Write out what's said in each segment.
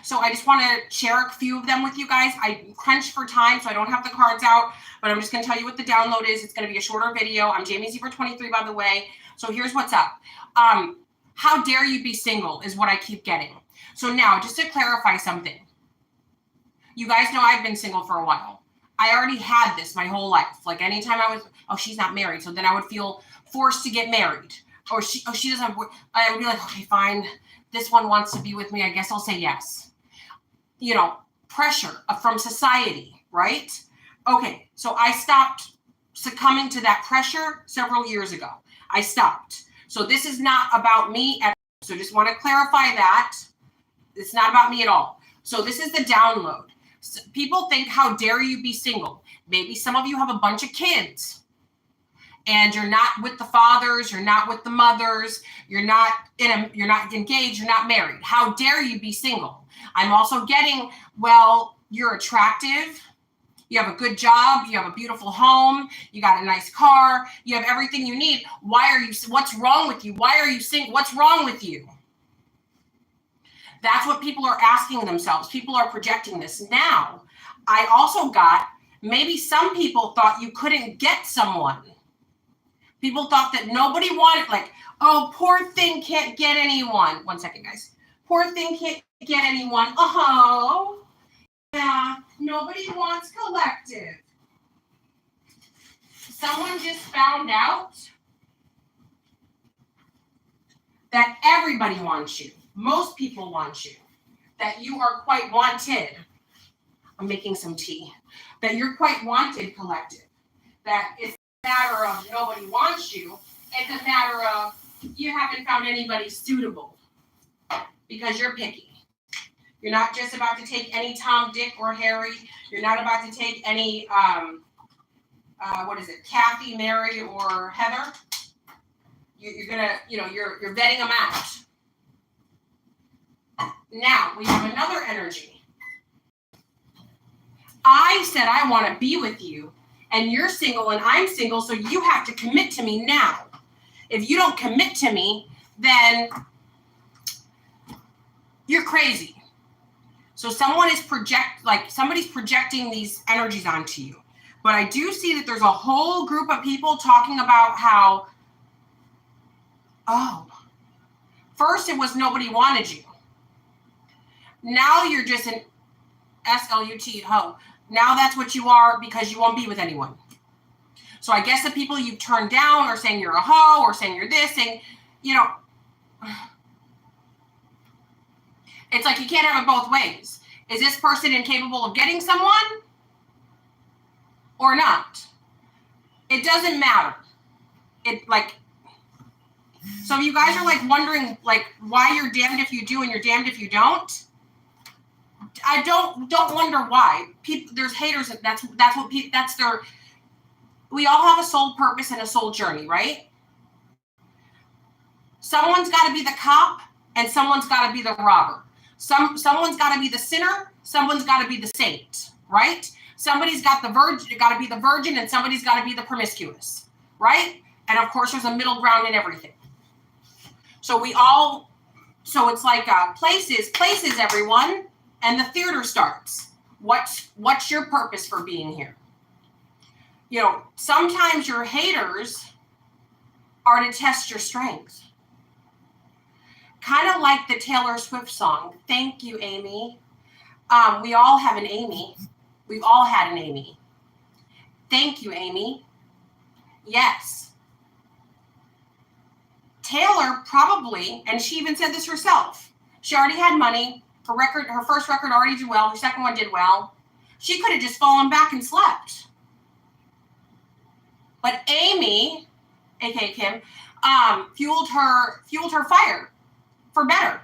So I just want to share a few of them with you guys. I crunched for time, so I don't have the cards out, but I'm just going to tell you what the download is. It's going to be a shorter video. I'm Jamie Zebra23, by the way. So here's what's up. How dare you be single is what I keep getting. So now, just to clarify something. You guys know I've been single for a while. I already had this my whole life. Like anytime I was, oh, she's not married. So then I would feel forced to get married. Or she doesn't have, I would be like, okay, fine. This one wants to be with me. I guess I'll say yes. You know, pressure from society, right? Okay, so I stopped succumbing to that pressure several years ago. I stopped. So this is not about me at all. So just want to clarify that. It's not about me at all. So this is the download. So people think, how dare you be single? Maybe some of you have a bunch of kids and you're not with the fathers, you're not with the mothers, you're not engaged, you're not married. How dare you be single? I'm also getting, well, you're attractive, you have a good job, you have a beautiful home, you got a nice car, you have everything you need. What's wrong with you? Why are you single? What's wrong with you? That's what people are asking themselves. People are projecting this. Now, I also got, maybe some people thought you couldn't get someone. People thought that nobody wanted, like, oh, poor thing can't get anyone. 1 second, guys. Poor thing can't get anyone. Oh, yeah, nobody wants collective. Someone just found out that everybody wants you. Most people want you, that you are quite wanted. I'm making some tea. That you're quite wanted, collective. That it's a matter of nobody wants you. It's a matter of you haven't found anybody suitable because you're picky. You're not just about to take any Tom, Dick, or Harry. You're not about to take any, Kathy, Mary, or Heather. You're gonna, you're vetting them out. Now, we have another energy. I said I want to be with you, and you're single and I'm single, so you have to commit to me now. If you don't commit to me, then you're crazy. So somebody's projecting these energies onto you. But I do see that there's a whole group of people talking about how, first it was nobody wanted you. Now you're just an SLUT hoe. Now that's what you are because you won't be with anyone. So I guess the people you've turned down are saying you're a hoe or saying you're this, saying, it's like you can't have it both ways. Is this person incapable of getting someone or not? It doesn't matter. So you guys are wondering why you're damned if you do and you're damned if you don't. I don't wonder why. There's haters. We all have a soul purpose and a soul journey, right? Someone's got to be the cop and someone's got to be the robber. Someone's got to be the sinner. Someone's got to be the saint, right? Somebody's got to be the virgin, and somebody's got to be the promiscuous, right? And of course, there's a middle ground in everything. So it's like places, everyone, and the theater starts. What's your purpose for being here? Sometimes your haters are to test your strength. Kind of like the Taylor Swift song, Thank You, Amy. We all have an Amy. We've all had an Amy. Thank you, Amy. Yes. Taylor probably, and she even said this herself, she already had money. Her first record already did well. Her second one did well. She could have just fallen back and slept. But Amy, aka Kim, fueled her fire for better.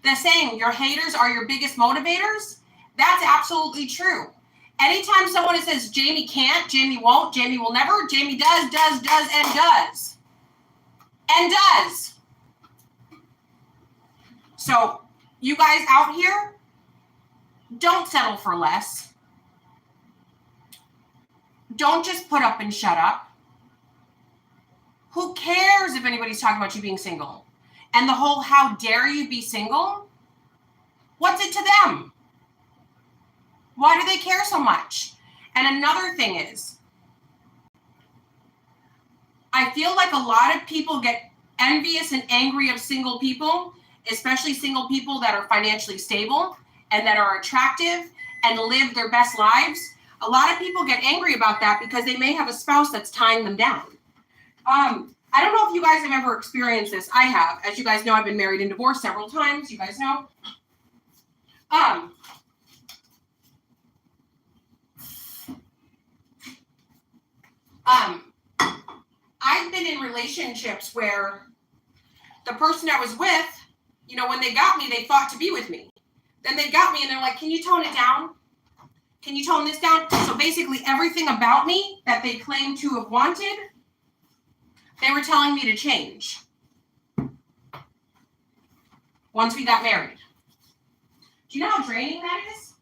The saying, your haters are your biggest motivators, that's absolutely true. Anytime someone says Jamie can't, Jamie won't, Jamie will never, Jamie does, and does. And does. So, you guys out here, don't settle for less. Don't just put up and shut up. Who cares if anybody's talking about you being single? And the whole how dare you be single? What's it to them? Why do they care so much? And another thing is, I feel like a lot of people get envious and angry of single people, especially single people that are financially stable and that are attractive and live their best lives. A lot of people get angry about that because they may have a spouse that's tying them down. I don't know if you guys have ever experienced this. I have. As you guys know, I've been married and divorced several times. You guys know. I've been in relationships where the person I was with, you know, when they got me, they fought to be with me. Then they got me and they're like, can you tone it down? Can you tone this down? So basically everything about me that they claimed to have wanted, they were telling me to change. Once we got married. Do you know how draining that is?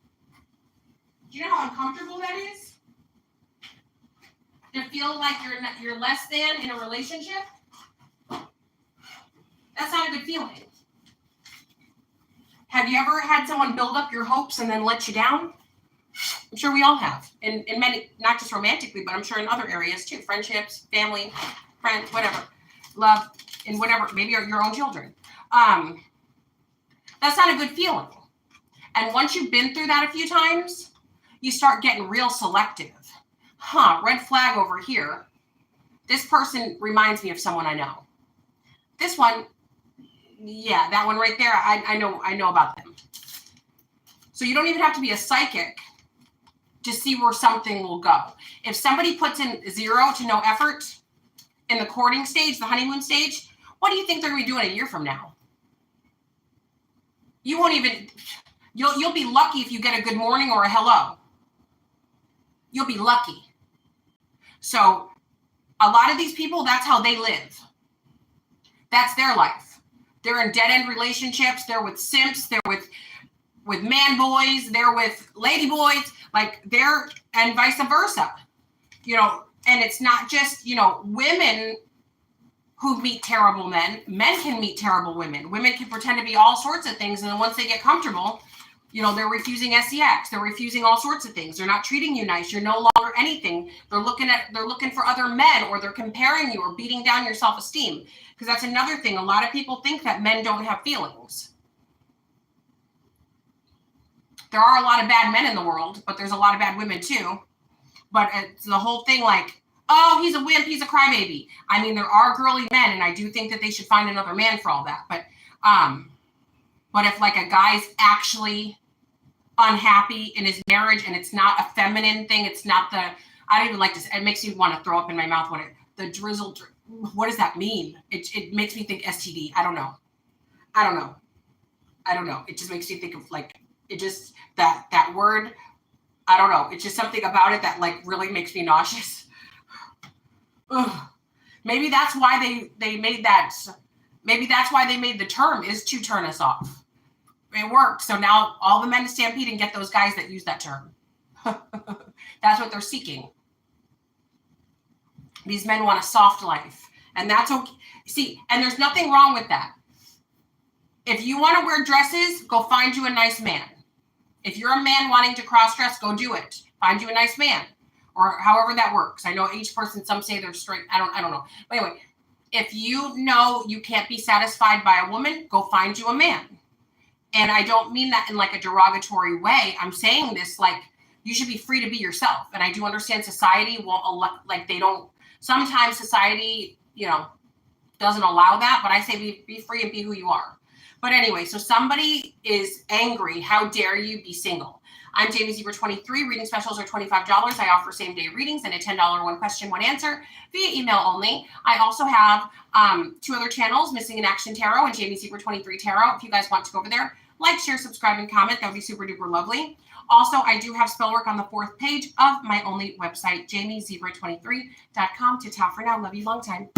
Do you know how uncomfortable that is? To feel like you're less than in a relationship? That's not a good feeling. Have you ever had someone build up your hopes and then let you down? I'm sure we all have. In many, not just romantically, but I'm sure in other areas too. Friendships, family, friends, whatever. Love, and whatever, maybe your own children. That's not a good feeling. And once you've been through that a few times, you start getting real selective. Red flag over here. This person reminds me of someone I know. This one, yeah, that one right there, I know about them. So you don't even have to be a psychic to see where something will go. If somebody puts in 0 to no effort in the courting stage, the honeymoon stage, what do you think they're going to be doing a year from now? You won't even, you'll be lucky if you get a good morning or a hello. You'll be lucky. So a lot of these people, that's how they live. That's their life. They're in dead-end relationships. They're with simps. They're with man boys. They're with lady boys. And vice versa. You know, and it's not just, you know, women who meet terrible men. Men can meet terrible women. Women can pretend to be all sorts of things. And then once they get comfortable, you know, they're refusing sex. They're refusing all sorts of things. They're not treating you nice. You're no longer anything. They're looking for other men, or they're comparing you or beating down your self-esteem. Because that's another thing. A lot of people think that men don't have feelings. There are a lot of bad men in the world, but there's a lot of bad women too. But it's the whole thing like, oh, he's a wimp, he's a crybaby. I mean, there are girly men, and I do think that they should find another man for all that. But if like a guy's actually unhappy in his marriage and it's not a feminine thing, it's not the, I don't even like this. It makes me want to throw up in my mouth when the drizzle. What does that mean? It makes me think STD. I don't know. It just makes me think of like, it just, that word, I don't know. It's just something about it that like really makes me nauseous. Ugh. Maybe that's why they made that. Maybe that's why they made the term, is to turn us off. It worked. So now all the men to stampede and get those guys that use that term. That's what they're seeking. These men want a soft life. And that's okay. See, and there's nothing wrong with that. If you want to wear dresses, go find you a nice man. If you're a man wanting to cross-dress, go do it. Find you a nice man. Or however that works. I know each person, some say they're straight. I don't know. But anyway, if you know you can't be satisfied by a woman, go find you a man. And I don't mean that in like a derogatory way. I'm saying this like you should be free to be yourself. And I do understand society won't sometimes society, you know, doesn't allow that. But I say be free and be who you are. But anyway, so somebody is angry. How dare you be single? I'm Jamie Zebra 23. Reading specials are $25. I offer same-day readings and a $10 one question, one answer via email only. I also have 2 other channels, Missing in Action Tarot and Jamie Zebra 23 Tarot. If you guys want to go over there, like, share, subscribe, and comment. That would be super duper lovely. Also, I do have spell work on the 4th page of my only website, jamiezebra23.com. To tap for now. Love you long time.